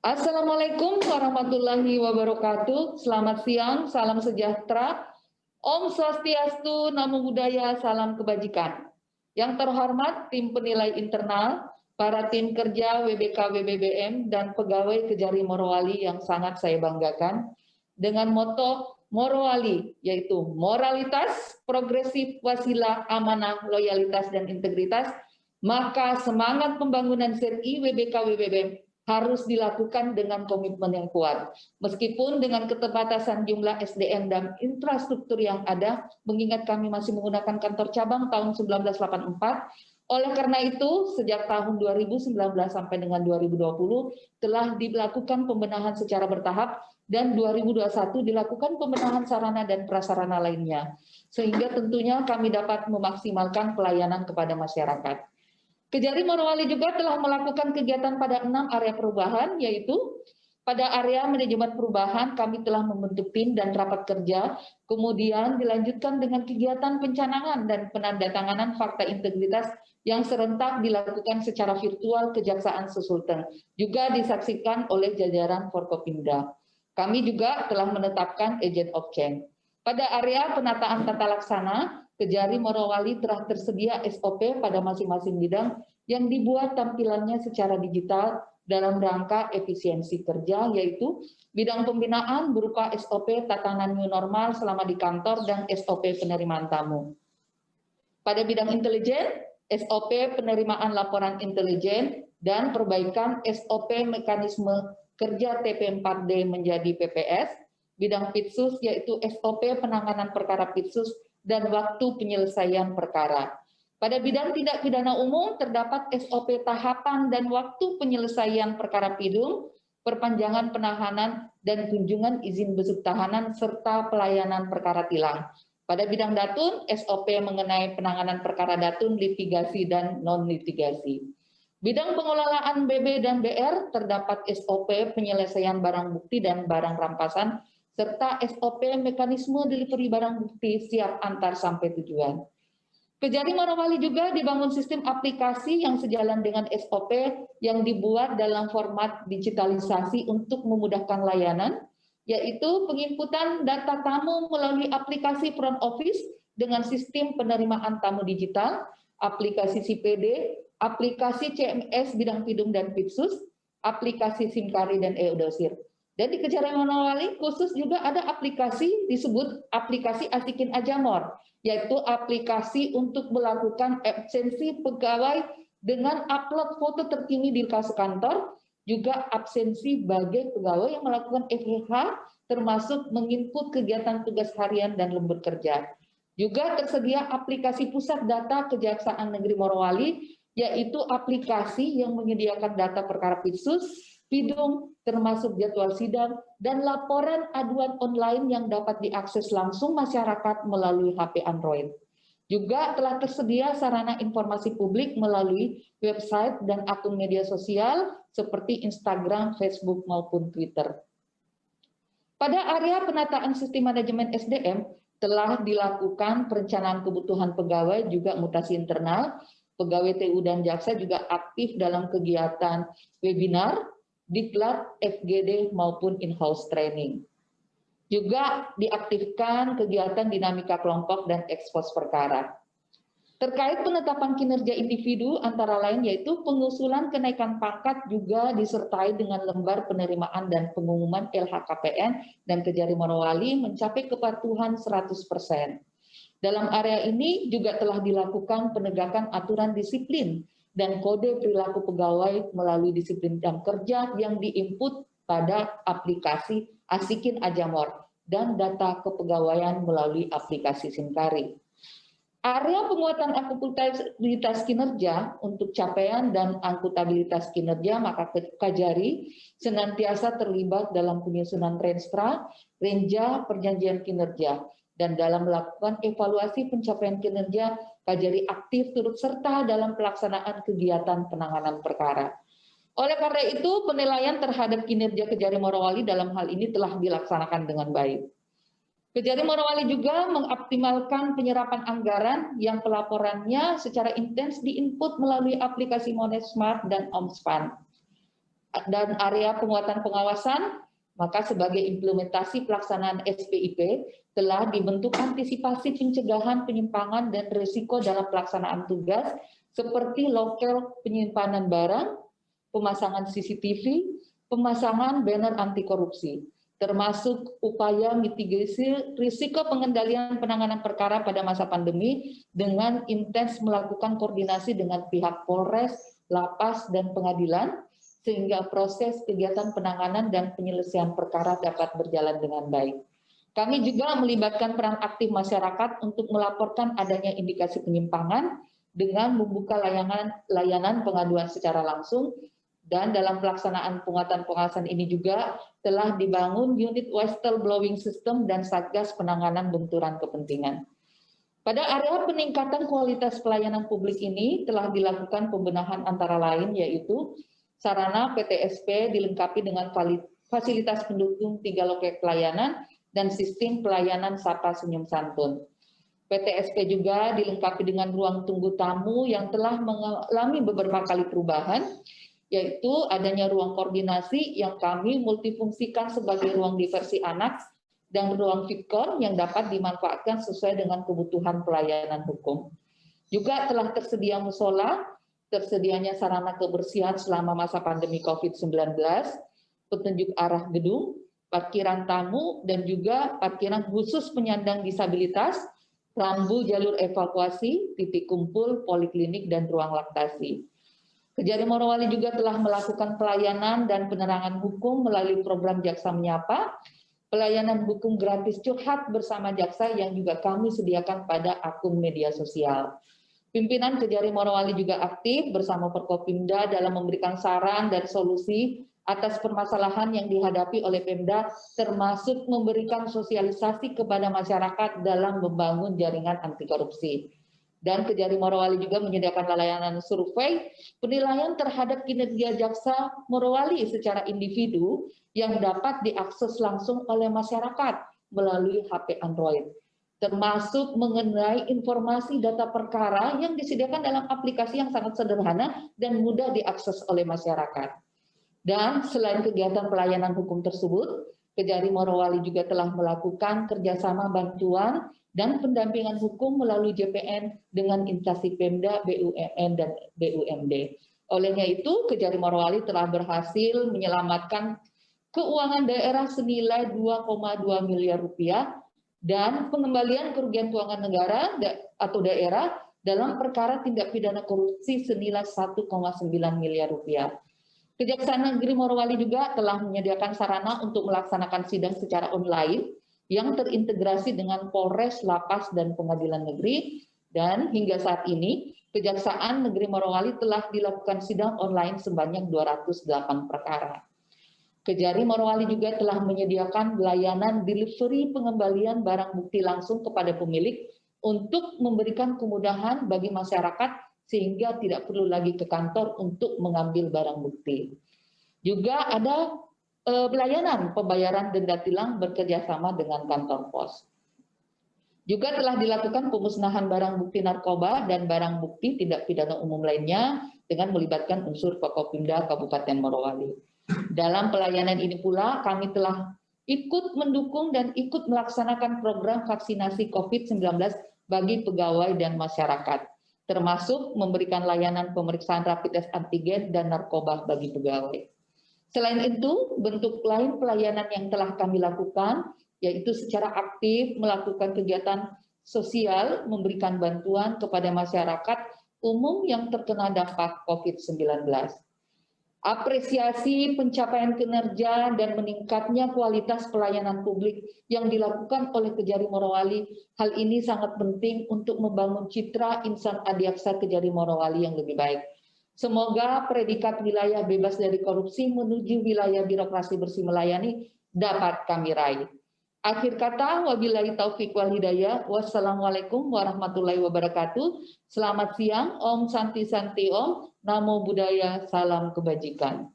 Assalamualaikum warahmatullahi wabarakatuh. Selamat siang, salam sejahtera. Om Swastiastu, Namo Buddhaya, salam kebajikan. Yang terhormat tim penilai internal, para tim kerja WBK WBBM, dan pegawai Kejari Morowali yang sangat saya banggakan, dengan moto Morowali, yaitu moralitas, progresif, wasilah, amanah, loyalitas, dan integritas, maka semangat pembangunan SERI WBK WBBM harus dilakukan dengan komitmen yang kuat. Meskipun dengan keterbatasan jumlah SDM dan infrastruktur yang ada, mengingat kami masih menggunakan kantor cabang tahun 1984, oleh karena itu, sejak tahun 2019 sampai dengan 2020 telah dilakukan pembenahan secara bertahap dan 2021 dilakukan pembenahan sarana dan prasarana lainnya. Sehingga tentunya kami dapat memaksimalkan pelayanan kepada masyarakat. Kejari Morowali juga telah melakukan kegiatan pada 6 area perubahan, yaitu pada area manajemen perubahan kami telah membentuk tim dan rapat kerja, kemudian dilanjutkan dengan kegiatan pencanangan dan penandatanganan fakta integritas yang serentak dilakukan secara virtual Kejaksaan Sesulteng, juga disaksikan oleh jajaran Forkopimda. Kami juga telah menetapkan agent of change. Pada area penataan tata laksana, Kejari Morowali telah tersedia SOP pada masing-masing bidang yang dibuat tampilannya secara digital dalam rangka efisiensi kerja, yaitu bidang pembinaan berupa SOP tatanan new normal selama di kantor dan SOP penerimaan tamu. Pada bidang intelijen, SOP penerimaan laporan intelijen dan perbaikan SOP mekanisme kerja TP4D menjadi PPS, bidang Pitsus yaitu SOP penanganan perkara Pitsus dan waktu penyelesaian perkara. Pada bidang tindak pidana umum terdapat SOP tahapan dan waktu penyelesaian perkara pidum, perpanjangan penahanan dan kunjungan izin besuk tahanan serta pelayanan perkara tilang. Pada bidang datun, SOP mengenai penanganan perkara datun, litigasi dan non-litigasi. Bidang pengelolaan BB dan BR terdapat SOP penyelesaian barang bukti dan barang rampasan serta SOP mekanisme delivery barang bukti siap antar sampai tujuan. Kejari Morowali juga dibangun sistem aplikasi yang sejalan dengan SOP yang dibuat dalam format digitalisasi untuk memudahkan layanan, yaitu penginputan data tamu melalui aplikasi front office dengan sistem penerimaan tamu digital, aplikasi CPD, aplikasi CMS bidang pidum dan Pitsus, aplikasi SIMKARI dan e-Dosir. Dan di Kejari Morowali khusus juga ada aplikasi disebut aplikasi Asikin Ajamor, yaitu aplikasi untuk melakukan absensi pegawai dengan upload foto terkini di kas kantor, juga absensi bagi pegawai yang melakukan FHH, termasuk menginput kegiatan tugas harian dan lembur kerja. Juga tersedia aplikasi Pusat Data Kejaksaan Negeri Morowali, yaitu aplikasi yang menyediakan data perkara Pitsus, pidum, termasuk jadwal sidang, dan laporan aduan online yang dapat diakses langsung masyarakat melalui HP Android. Juga telah tersedia sarana informasi publik melalui website dan akun media sosial seperti Instagram, Facebook, maupun Twitter. Pada area penataan sistem manajemen SDM, telah dilakukan perencanaan kebutuhan pegawai, juga mutasi internal. Pegawai TU dan Jaksa juga aktif dalam kegiatan webinar, diklat, FGD maupun in-house training. Juga diaktifkan kegiatan dinamika kelompok dan ekspos perkara. Terkait penetapan kinerja individu antara lain yaitu pengusulan kenaikan pangkat juga disertai dengan lembar penerimaan dan pengumuman LHKPN dan Kejari Morowali mencapai kepatuhan 100%. Dalam area ini juga telah dilakukan penegakan aturan disiplin dan kode perilaku pegawai melalui disiplin jam kerja yang diinput pada aplikasi Asikin Ajamor dan data kepegawaian melalui aplikasi SIMKARI. Area penguatan akuntabilitas kinerja untuk capaian dan akuntabilitas kinerja, maka Kejari senantiasa terlibat dalam penyusunan Renstra, Renja Perjanjian Kinerja, dan dalam melakukan evaluasi pencapaian kinerja, Kejari aktif turut serta dalam pelaksanaan kegiatan penanganan perkara. Oleh karena itu, penilaian terhadap kinerja Kejari Morowali dalam hal ini telah dilaksanakan dengan baik. Kejari Morowali juga mengoptimalkan penyerapan anggaran yang pelaporannya secara intens diinput melalui aplikasi Monet Smart dan OmSpan. dan area penguatan pengawasan, maka sebagai implementasi pelaksanaan SPIP telah dibentuk antisipasi pencegahan penyimpangan dan risiko dalam pelaksanaan tugas seperti lokal penyimpanan barang, pemasangan CCTV, pemasangan banner anti korupsi, termasuk upaya mitigasi risiko pengendalian penanganan perkara pada masa pandemi dengan intens melakukan koordinasi dengan pihak Polres, Lapas, dan pengadilan, sehingga proses kegiatan penanganan dan penyelesaian perkara dapat berjalan dengan baik. Kami juga melibatkan peran aktif masyarakat untuk melaporkan adanya indikasi penyimpangan dengan membuka layanan pengaduan secara langsung, dan dalam pelaksanaan penguatan pengawasan ini juga telah dibangun unit whistleblowing system dan satgas penanganan benturan kepentingan. Pada area peningkatan kualitas pelayanan publik ini telah dilakukan pembenahan antara lain yaitu sarana PTSP dilengkapi dengan fasilitas pendukung 3 loket pelayanan dan sistem pelayanan Sapa Senyum Santun. PTSP juga dilengkapi dengan ruang tunggu tamu yang telah mengalami beberapa kali perubahan, yaitu adanya ruang koordinasi yang kami multifungsikan sebagai ruang diversi anak dan ruang Fitcon yang dapat dimanfaatkan sesuai dengan kebutuhan pelayanan hukum. Juga telah tersedia musola, tersedianya sarana kebersihan selama masa pandemi COVID-19, petunjuk arah gedung, parkiran tamu, dan juga parkiran khusus penyandang disabilitas, rambu jalur evakuasi, titik kumpul, poliklinik, dan ruang laktasi. Kejari Morowali juga telah melakukan pelayanan dan penerangan hukum melalui program Jaksa Menyapa, pelayanan hukum gratis curhat bersama jaksa yang juga kami sediakan pada akun media sosial. Pimpinan Kejari Morowali juga aktif bersama Forkopimda dalam memberikan saran dan solusi atas permasalahan yang dihadapi oleh Pemda, termasuk memberikan sosialisasi kepada masyarakat dalam membangun jaringan anti korupsi. Dan Kejari Morowali juga menyediakan layanan survei penilaian terhadap kinerja Jaksa Morowali secara individu yang dapat diakses langsung oleh masyarakat melalui HP Android, termasuk mengenai informasi data perkara yang disediakan dalam aplikasi yang sangat sederhana dan mudah diakses oleh masyarakat. Dan selain kegiatan pelayanan hukum tersebut, Kejari Morowali juga telah melakukan kerjasama bantuan dan pendampingan hukum melalui JPN dengan instansi Pemda, BUMN, dan BUMD. Olehnya itu, Kejari Morowali telah berhasil menyelamatkan keuangan daerah senilai 2,2 miliar rupiah dan pengembalian kerugian keuangan negara atau daerah dalam perkara tindak pidana korupsi senilai 1,9 miliar rupiah. Kejaksaan Negeri Morowali juga telah menyediakan sarana untuk melaksanakan sidang secara online yang terintegrasi dengan Polres, Lapas, dan Pengadilan Negeri, dan hingga saat ini Kejaksaan Negeri Morowali telah dilakukan sidang online sebanyak 208 perkara. Kejari Morowali juga telah menyediakan layanan delivery pengembalian barang bukti langsung kepada pemilik untuk memberikan kemudahan bagi masyarakat sehingga tidak perlu lagi ke kantor untuk mengambil barang bukti. Juga ada pelayanan pembayaran denda tilang bekerjasama dengan kantor pos. Juga telah dilakukan pemusnahan barang bukti narkoba dan barang bukti tindak pidana umum lainnya dengan melibatkan unsur Forkopimda Kabupaten Morowali. Dalam pelayanan ini pula kami telah ikut mendukung dan ikut melaksanakan program vaksinasi COVID-19 bagi pegawai dan masyarakat, termasuk memberikan layanan pemeriksaan rapid test antigen dan narkoba bagi pegawai. Selain itu, bentuk lain pelayanan yang telah kami lakukan, yaitu secara aktif melakukan kegiatan sosial, memberikan bantuan kepada masyarakat umum yang terkena dampak COVID-19. Apresiasi pencapaian kinerja dan meningkatnya kualitas pelayanan publik yang dilakukan oleh Kejari Morowali, hal ini sangat penting untuk membangun citra insan adiaksa Kejari Morowali yang lebih baik. Semoga predikat wilayah bebas dari korupsi menuju wilayah birokrasi bersih melayani dapat kami raih. Akhir kata, wabillahi taufiq wal hidayah. Wassalamualaikum warahmatullahi wabarakatuh. Selamat siang, Om Santi Santi Om. Namo Buddhaya, salam kebajikan.